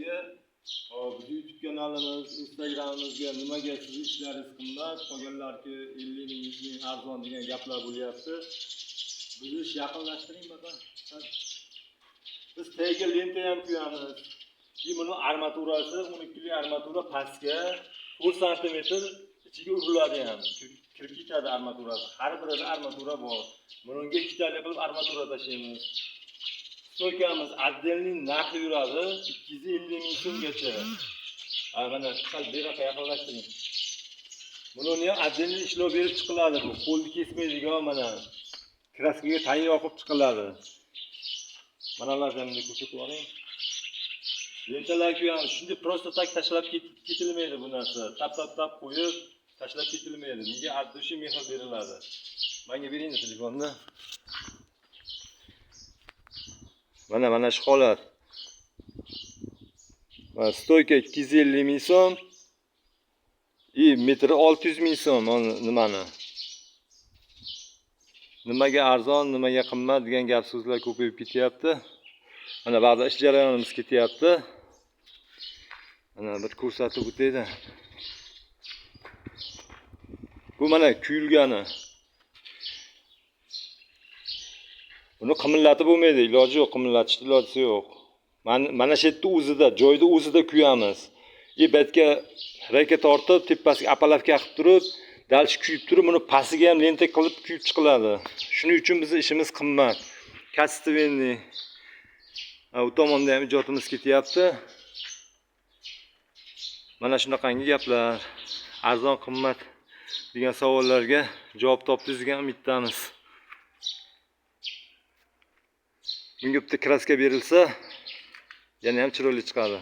sizga biz YouTube kanalimiz, Instagramimizga nimaga siz ishlaringiz qimmat, qolganlarki 50 ming, 100 ming arzon degan gaplar bo'lyapti. Biz ish yaqinlashtiring baqa. Biz tagiga lenta ham qo'yamiz. Buni armaturasi 12 armatura pastga 4 sm ichiga uriladi ham. Kirib ketadi armaturasi. Har birida armatura bor. Bunga ikkitalik qilib armatura tashlaymiz. Stoykamiz отдельный narxi yuradi 250 ming so'mgacha. Mana sal beraqa yaqinlashtiring. Buni ham отдельный ishlov berib chiqiladi bu. Qo'lni kesmaydigan mana kraskaga tayin yoqib chiqiladi. Mana ularni ko'rsatib oling. Lentalarga ham shunday prosta tak tashlab ketilmaydi bu narsa. Tap qo'yib tashlab ketilmaydi. Bunga addushi mehr beriladi. Menga bering telefonni. Mana shu holat. Mana stoyka 250 ming so'm. Metri 600 ming so'm. Nimani? Nimaga arzon, nimaga qimmat degan gap so'zlar ko'payib ketyapti. Mana ba'zi ish jarayonimiz ketyapti. Mana bir ko'rsatib o'taydi. Bu mana kuyilgani. Buni qimillatib bo'lmaydi, iloji yo'q, qimillatishni iloji yo'q. Mana shu yerda o'zida, joyda o'zida kuyamiz. Betga raka tortib, tepasiga apalavka qilib turib, dalsh kuyib turib, buni pastiga ham lenta qilib kuyib chiqiladi. Shuning uchun bizning ishimiz qimmat. Kastivenniy. Bu tomonda ham ijodimiz ketyapti. Mana shunaqangi gaplar, arzon qimmat degan savollarga javob topdingiz degan umiddamiz. Bunga bitta kraska berilsa, yana ham chiroyli chiqadi.